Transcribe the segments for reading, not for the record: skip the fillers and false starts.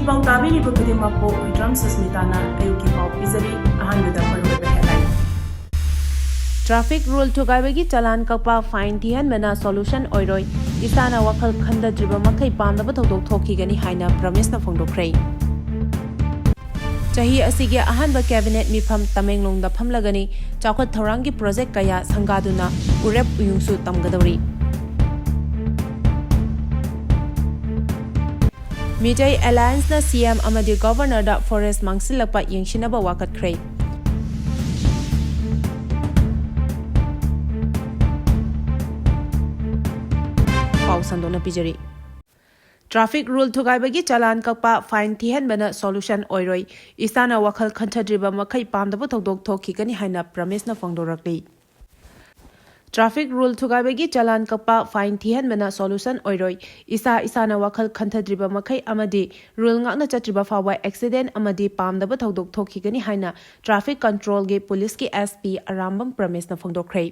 E-PAO tabiriba khudimako Uitram Susmitana ayuki pau pizari ahanbida maruoiba headline. Traffic rule thugaibagi chalan kakpa fine thihanbana solution oiroi isana wakhal khandadriba makai pamdaba thodok thokigani haina promise na phongdokhrei. Chahi Asigi Ahanba cabinet Meepham Tamenglongda phamlagani chawkhat thorangi project kaya sangaduna urep uyungsu tamgadori. Meitei alliance na CM Amadi governor da forest mangsilakpa yengshinaba wakatkrei. Sandona pijari. Traffic rule thugaibagi chalan kakpa fine thihanbana solution oiroi isana wakhal khantadriba makai pamdaba thodok thokigani haina promise na phongdorakli. Traffic rule thugaibagi chalan kakpa fine thihanbana solution oiroi isana wakhal khantadriba makai amadi rule ngakna chatriba fawa accident amadi pamdaba thodok thokigani haina traffic control ge police ki SP Arambam promise na phongdokhrei.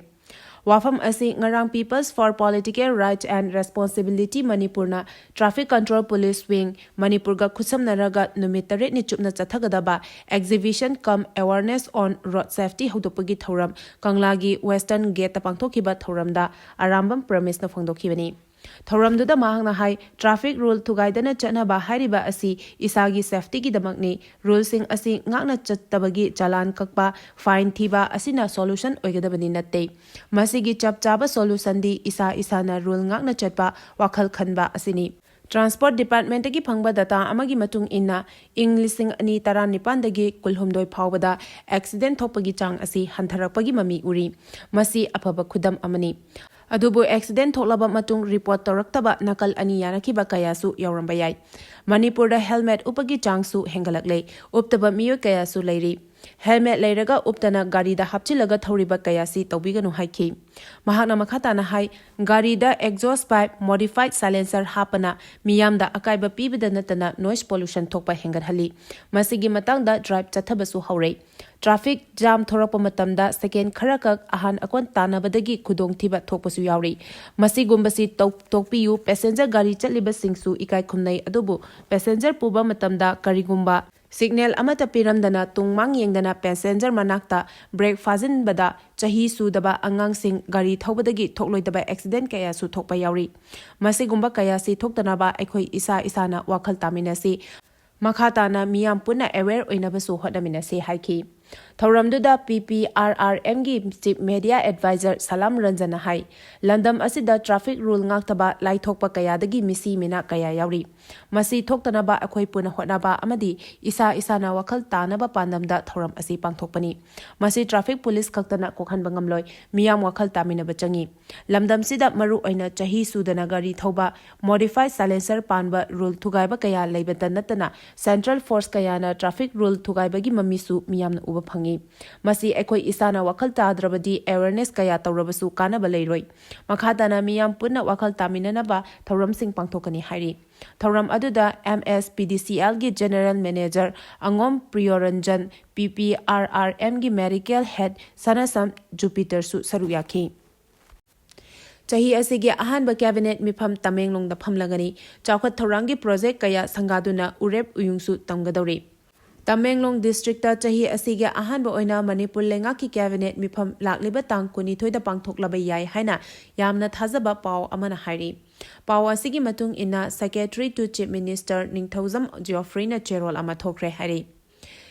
Wafam asi ngarang Peoples for Political Rights and Responsibility Manipurna Traffic Control Police Wing Manipurga khusamnaraga numit 8 ni chupna chathagadaba exhibition cum awareness on road safety hodopagi thoram Kanglagi Western Gate pangthokiba thoramda Arambam promise na phongdokhibani. Thoramduda mahangna hai traffic rule thugaidana chanaba hairiba asi isagi safety gi damakni rule sing asi ngakna chattabagi chalan kakpa fine thiba asina solution oigadabani natte masigi chapchaba solution di isana rule ngakna chatpa wakhal khanba asini. Transport Department dagi phangba data amagi matung inna lising ani taranipan dagi kulhumdoi phawbada accident thopagi chang asi hantharakpagi mami uri masi afaba khudam amani. Adubu accident thoklaba matung report toraktaba nakal ani yanakiba kayasu yauramba yai. Manipur da helmet upagi changsu hengalakle uptaba miyo kayasu leiri. Helmet leiraga uptana gari da hapchilaga thoriba kayasi tawbiganu haiki. Mahakna makhatana hai gari da exhaust pipe modified silencer hapana miyam da akaiba pibida natana noise pollution thokpa hengathali. Masigi matangda drive chathabasu haurei. Traffic jam thorakpa matamda second kharakak ahan akon tanabadagi khudong thiba thokpasu yauri. Masigumbasi tokpiyu passenger gari chatliba singsu ikai khumnai adubu passenger puba matamda karigumba signal amata piramdana tungmang yengdana passenger manakta brake fajinbada chahi sudaba angang sing gari thobadagi thokloidaba accident kaya su thokpa yauri. Masigumba kaya si thoktanaba aikhoi isana wakhal taminasi makhatana miyam punna aware oinabasu hodaminase haiki. Thoramduda PPRRM gi Chief Media Advisor Salam Ranjana hai Landam asida traffic rule ngaktaba laithokpa kayadagi misi mina kaya yauri. Masi thoktanaba akhoi puna hotnaba amadi isana wakhal tanaba pandamda thoram asi pangthokpani. Masi traffic police kaktana kokhanba ngamloi miyam wakhal taminaba changi. Lamdam sida maru oina chahi sudana gari thoba modified silencer panba rule thugaiba kaya leibata natana central force kayana traffic rule thugaibagi mamisu miyamna uba phangi. Masi ekoi isana wakhal tadrabadi awareness kaya tawrabasu kanaba leiroi. Makhatana miyam punna wakhal taminanaba thoram sing pangthokani hairi. Thoram aduda MSPDCL gi General Manager Angom Priyoranjan PPRRM gi Medical Head Sanasam Jupiter su saruyaki. Chahi Asigi Ahanba cabinet Meepham Tamenglongda phamlagani chawkhat thorangi project kaya sangaduna urep uyungsu tamgadori. Tamenglong district ta chahi asigi ahanba oina Manipur lenga ki cabinet Meepham lakliba tang kunithoi da pangthoklaba yai haina yamna thajaba pau amana hairi. Pau asigi matung ina secretary to chief minister Ningthauzam Geoffrey na cherol ama thokre hairi.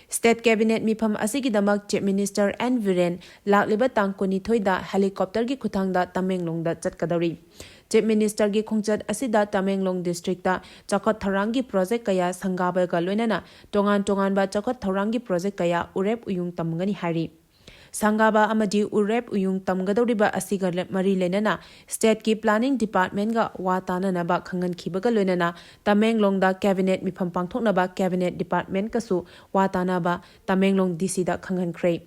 State cabinet Meepham asigi damak chief minister N Viren lakliba tang kunithoi da helicopter gi khuthangda Tamenglongda chatkadari. Chief Minister gi khongchat asida Tamenglong district ta chakot thorangi project kaya sangaba ga loinana tongan ba chakot thorangi project kaya urep uyung tamgani hari. Sangaba amadi urep uyung tamgadoriba asiga mari lenana state ki planning department ga watana na ba khangan khibaga loinana Tamenglongda cabinet Meepham pangthoknaba cabinet department kasu watana ba Tamenglong DC da khangan khrei.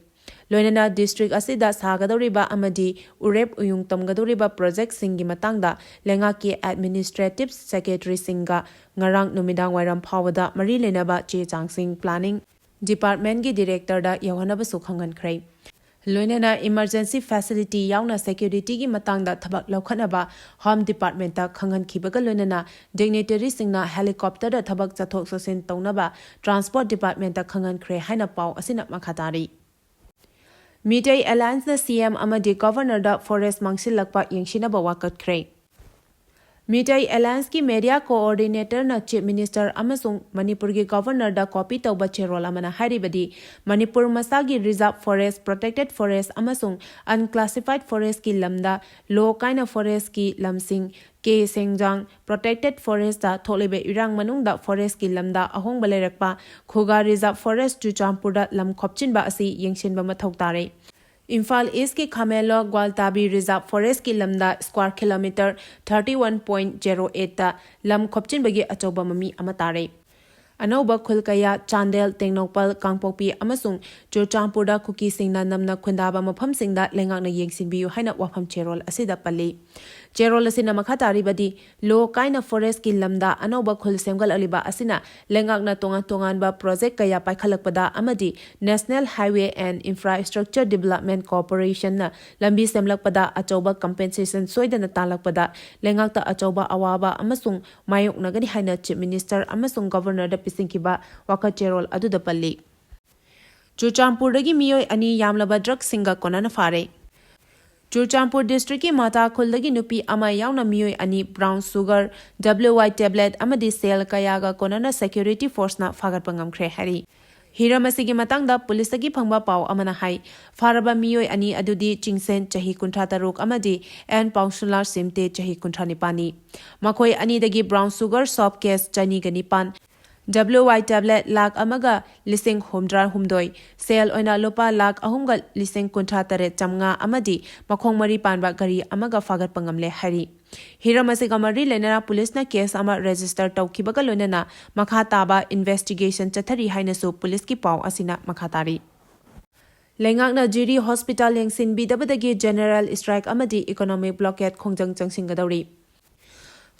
Loinana district asida sagadoriba amadi urep uyung tamgadoriba project singi matangda lenga ki administrative secretary singa ngarang numidang wairam phawada mari lenaba che changsing planning department gi director da yawanaba sukhangan khrei. लोइनना emergency facility याउना security की मतंगदा थबक लौखनबा home department ता खंगनखिबगा लोइनना dignitary सिंगना helicopter दा थबक चथोक ससिन तौनबा transport department ता खंगनख्रे हाइना पाव असिना मखातारी मीटेई अलायंस ना सीएम अमदी गवर्नर दा फॉरेस्ट मांगसिलकपा यंगसिनबा वाकटख्रे मीटेई अलायंस की मीडिया कोऑर्डिनेटर ना चीफ मिनिस्टर अमसुंग मणिपुर की गवर्नर दा कॉपी तौबा चेरोल अमना हारिबदी मणिपुर मसागी रिजर्व फॉरेस्ट प्रोटेक्टेड फॉरेस्ट अमसुंग अनक्लासिफाइड फॉरेस्ट की लमदा लो काइना फॉरेस्ट की लमसिंग के सेंगजांग प्रोटेक्टेड फॉरेस्ट दा थोलेबे इरांग मनुंगदा फॉरेस्ट की लमदा अहोंग बलेरकपा खुगा रिजर्व फॉरेस्ट चुचांपुरदा लम खोपचिनबा असि यंगसिनबा मथौ तारे इम्फाल ईस्ट की खामेलो ग्वालताबी रिजर्व फॉरेस्ट की लमदा स्क्वायर किलोमीटर 31.08 ता लम खोपचिनबगी अचौबा ममी अमा तारे अनौबा खुल कया चांदेल तेंगनोपल कांगपोपी अमसुंग चुरचांपुरदा कुकी सिंगना नमना खुंदाबा मफम सिंगदा लेंगांगना येंगसिनबियु हाइना वाफम चेरोल असिदा पल्ली चेरोल असिना मखा तारिबदी लो काइना फॉरेस्ट की लमदा अनौबा खुल सेमगल अलिबा असिना लेंगांगना तोंगान तोंगानबा प्रोजेक्ट कया पाइखलकपदा अमदी national highway and infrastructure development corporation ना लंबी सेमलकपदा अचौबा कंपेंसेशन सोइदना तालकपदा लेंगांगता अचौबा अवाबा अमसुंग मायोकनगनी हाइना चीफ मिनिस्टर अमसुंग गवर्नर दा पिसिंकिबा वाका चेरोल अदुदा पल्ली चुरचांपुरदगी मियोय अनि यामलबा ड्रग सिंगा कोनाना फारे चुरचांपुर डिस्ट्रिक्ट की माता खुलदगी नुपी अमा यावना मियोय अनि ब्राउन शुगर WY टेबलेट अमदी सेल कयागा कोनाना सिक्योरिटी फोर्स ना फागतपा ngamkhre hari हिरम असिगी मतंगदा पुलिसगी फंगबा पाव अमना हाई फारबा मियोय अनि अदुदी चिंगसेन चाही कुंठा तरुक अमदी एन पाउसुलार सिमते चाही कुंठा निपानी मखोय अनिदगी ब्राउन शुगर सॉप केस चनी गनिपान WY tablet लाख अमगा लिसिंग हुमद्रा हुमदोय सेल ओइना लोपा लाख अहुमगा लिसिंग कुंठा तरे चमगा अमदी मखोंग मरी पानबा गरी अमगा फागत पंगमले हरी हिरम असिगा मरी लेना पुलिसना केस अमा रजिस्टर तौखिबगा लोनना मखा ताबा इन्वेस्टिगेशन चथरी हाइनसु पुलिस की पाव असिना मखा तारी लेंगांगना जिरी हॉस्पिटल यंगसिनबीदबदगी जनरल स्ट्राइक अमदी इकोनॉमिक ब्लॉकेट खोंजंग चंगसिंगदौरी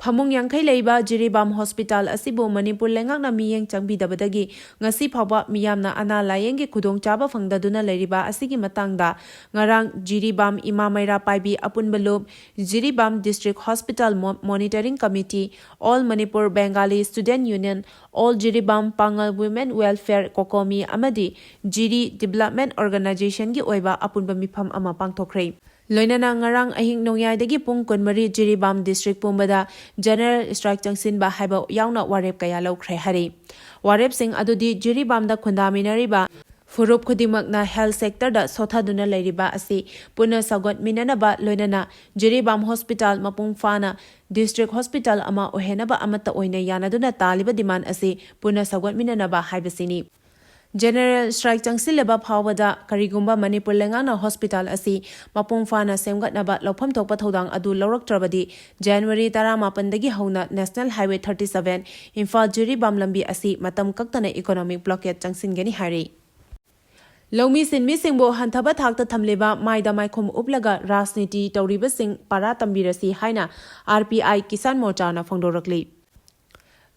फमुंग यांखै लेबा जिरीबाम हॉस्पिटल असिबो मणिपुर लेंगांगना मियेंग चंगबीदबदगी ngasi phawba miyamna ana layeng gi khudong chaba phangdaduna leriba asigi matangda ngarang jiribam imamaira paibi apunbalum jiribam district hospital monitoring committee all manipur bengali student union all jiribam pangal women welfare kokomi amadi jiri development organization gi oiba apunba Meepham ama pangthokre लोइनना ngarang ahing nongyai pung kunmari jiribam district pumbada general strike changsin ba haiba yauna warep kaya laukhre hari warep sing adudi jiribam da khundaminari ba furup khudimakna health sector da sothaduna leiriba asi puna sagot minana ba loinana jiribam hospital mapung fana district hospital ama ohenaba amata oina yanaduna taliba demand asi puna sagot minana ba haibasini General strike changsileba phawada karigumba Manipur lengana hospital asi mapung fana semgatnaba lopham thokpa thodang adu lawraktrabadi January 18 dagi hauna National Highway 37 Imphal Jiribam lambi asi matam kaktana economic blockade changsingeni hari Lomi sinmi singbo hanthaba thakta thamleba maida maikhom uplaga rajniti tawriba sing para tambirasi haina RPI Kisan Morcha na phangdorakli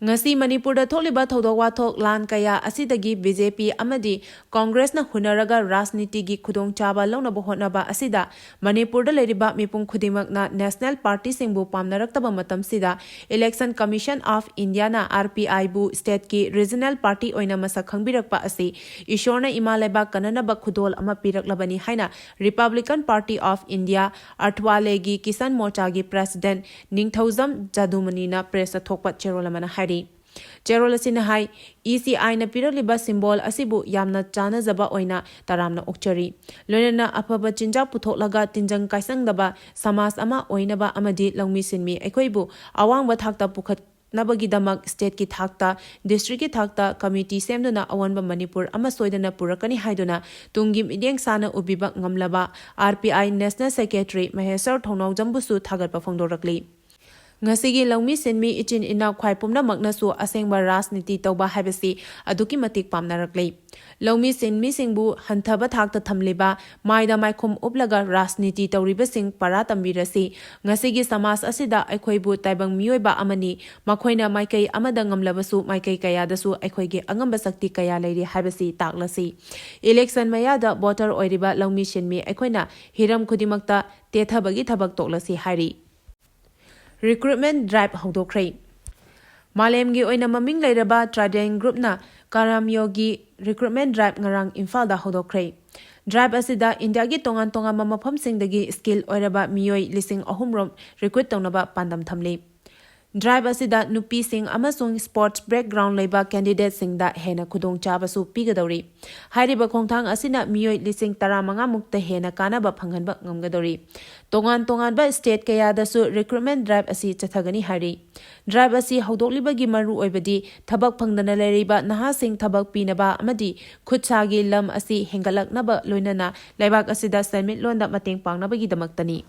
ngasi manipur da tholiba thodok wathok lan kaya asidagi BJP amadi Congress na hunaraga rajniti gi khudong chaba lona bo honaba asida manipur da leriba mipung khudimak na national party singbu pamnarakta matam sida election commission of India na RPI bu state ki regional party oina masa khangbirakpa asi ishorna imaleba kanana ba khudol ama piraklabani haina Republican Party of India Arthwale gi Kisan Morcha gi president Ningthauzam Jadumani na press thokpa cherolamana hari Cherola sinahai ECI na piraliba symbol asibu yamna chana zaba oina taramna okchari loinana apaba chinja puthoklaga tinjang kaisang daba samas ama oina ba amadi longmi sinmi ekhoibu awang ba thakta pukhat nabagi damak state ki thakta district ki thakta committee semduna awanba Manipur ama soidana purakani haiduna tungim ideng sana ubiba ngamlaba RPI National Secretary Mahesar Thongnau Jambusu thagatpa phongdorakli Ngasigi lawmi sinmi ichin ina khwai pumnamaknasu asengba rajniti tawba haibasi aduki matik pamnarakle. Lawmi sinmi singbu hanthaba thakta thamliba maida maikhum uplaga rajniti tawriba sing para tambirasi ngasigi samas asida aikhoibu taibang miyoiba amani makhoina maikai amada ngamlabasu maikai kayadasu aikhoige angamba sakti kaya leiri haibasi taklasi. Election mayada voter oiriba lawmi sinmi aikhoina hiram khudimakta tethabagi thabak toklasi hairi. Recruitment drive haudokhre. Malemgi oina maming leiraba Trident Group na Karamyogi recruitment drive ngarang Imphal haudokhre. Drive asida India gi tongan mafam singdagi skill oiraba miyoi lising ahumrom recruit tongnaba pandam thamli. Drive asida nupi sing amasung sports background leiba candidate singda hena khudong chabasu pigadori. Hairiba khongthang asina miyoi lising 15 mukta hena kanaba phanghanba ngamgadori. Tongan ba state kayadasu recruitment drive asi chathagani hari. Drive asi haudoklibagi maru oibadi thabak phangdana leiriba naha sing thabak pinaba amadi khutchagi lam asi hengalaknaba loinana laibak asida summit londa mateng pangnabagi damaktani.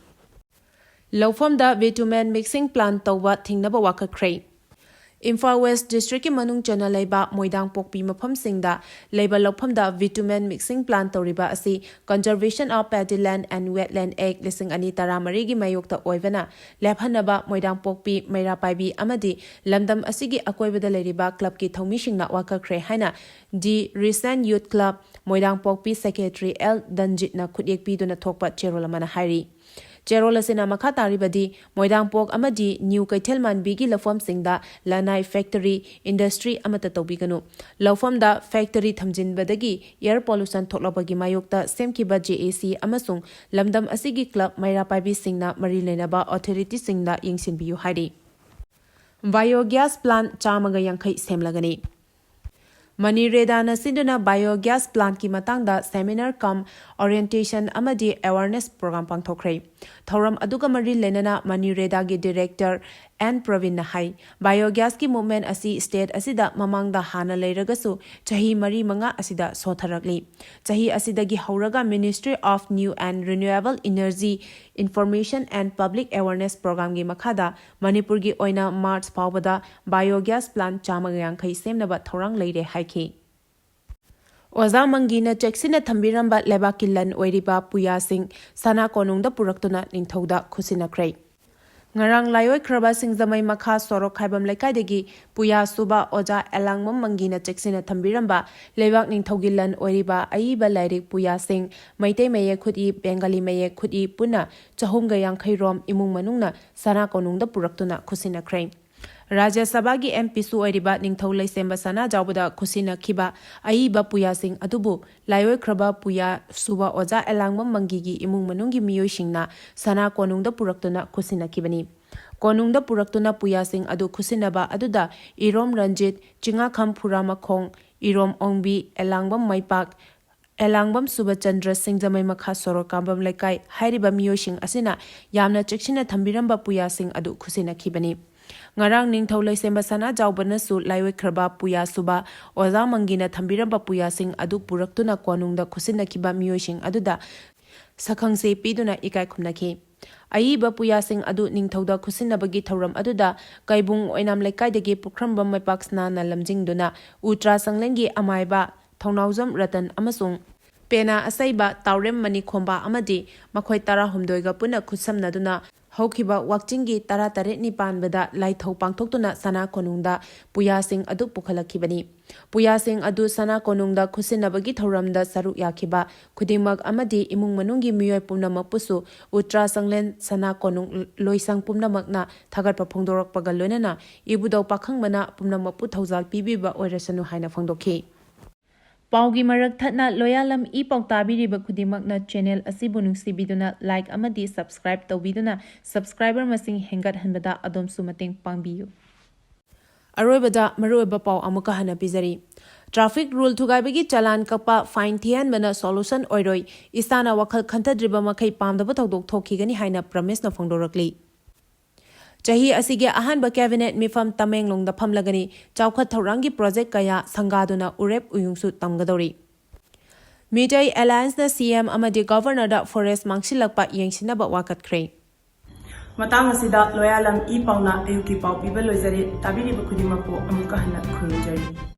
Lawfamda bitumen mixing plant tawba thingnaba wakakhre. Imphal West District ki manung chana leiba moidang pokpi mafam singda leiba lawfamda bitumen mixing plant tawriba asi Conservation of Paddyland and Wetland Act 2013 gi mayokta oivana lephanaba moidang pokpi meira paibi amadi lamdam asigi akoibada leiriba club ki thomi singna wakakhre haina di Recent Youth Club moidang pokpi Secretary L Danjit na khudyek piduna thokpa cherolamana hairi. Cherol asina makha taribadi moidang pok amadi new kaithelman bigi lafam singda lanai factory industry amata tawbiganu lawfam da factory thamjinbadagi air pollution thoklabagi mayokta semkiba JAC amasung lamdam asigi club maira paibi singna mari lenaba authority singda yingsinbiyu hairi. Biogas plant chamaga yankhai semlagani. Manireda na sinduna biogas plant ki matangda seminar cum orientation amadi awareness program pangthokre. Thoram aduga mari lenana Manireda gi director and Pravin Nahai biogas ki movement asi state asida mamangda hana leiragasu chahi mari manga asida sotharakli. Chahi asida gi hauraga Ministry of New and Renewable Energy Information and Public Awareness program gi makhada Manipur gi oina March pawbada biogas plant chamagang khai semnaba thorang leire haiki. Oza mangina cheksina thambiramba lebakilan oiriba puya sing sana konungda puraktuna ningthauda khusinakrai. Ngarang layoi kraba singzamai makha sorok khaibam lekaidagi puya suba oja elangmam mangina cheksina thambiramba lebak ningthaugilan oiriba aiba lairik puya sing Meitei meye khudi Bengali meye khudi puna chahumga yankhai rom imung manungna sana konungda puraktuna khusinakrai. Rajya Sabha gi MP su oiriba ningthau leisemba sana jawbada khusina khiba aiba puya sing adubu layoi kraba puya suba oja elangmam mangigi imung manungi miyoi singna sana konungda puraktuna khusina khibani. Konungda puraktuna puya sing adu khusinaba aduda Irom Ranjit Chinga Kham Phurama Khong Irom Ongbi Elangbam Maipak Elangbam Subachandra Singh Jamai Makha Soro Kambam Lekai hairiba miyoi sing asina yamna chekchina thambiramba puya sing adu khusina khibani. Ngarang ningthau leisemba sana jawbana su laiwei kraba puya suba oza mangina thambiramba puya sing adu puraktuna konungda khusina khiba miyoi sing aduda sakhangse piduna ikai khumnakhi. Aiba puya sing adu ningthauda khusinabagi thauram aduda kaibung oinam lekaidagi pukramba maipaksna na lamjingduna Ultra Sanglengi amaiba Thongnaujam Ratan amasung Pena asaiba Taurem Mani Khomba amadi makhoi tara humdoiga puna khutsamnaduna Hokiba Wakchingi Tara Taret Nipan bada Laithau Pangthoktuna Sana Konungda Puya Sing adu pukhalakibani. Puya Sing adu Sana Konungda Khusinabagi Thauramda Saruk Yakiba Khudimak amadi imung manungi miyoi pumnamak pusu Ultra Sanglen Sana Konung Loisang pumnamakna Thagatpa phongdorakpaga loinana ibudau pakhangmana pumnamak pu thaujal pibiba oirasanu haina phongdokhi. Paugi marak thatna Loyalam E-PAO tabiriba khudimakna channel asibu nungsibiduna like amadi subscribe tawbiduna subscriber masing hengat hanbada adomsu mateng pangbiyu. Aroibada maruiba pau amuka hana pizari. Traffic rule thugaibagi chalan kapa fine thian bana solution oiroi isana wakhal khantadriba makai pamdaba thodok thokhigani haina promise na phongdorakli. Chahi Asigi Ahanba cabinet Meepham Tamenglongda Lagani Chawkhat Thaurangi project kaya sangaduna urep uyungsu tamgadori. Meitei alliance na CM Amadi governor da forest mangsilakpa yengsinaba wakatkre. Matang asida Loyalam E-PAO na ayuki pau piba loizari tabiriba khudimako amuka hana khurunjari.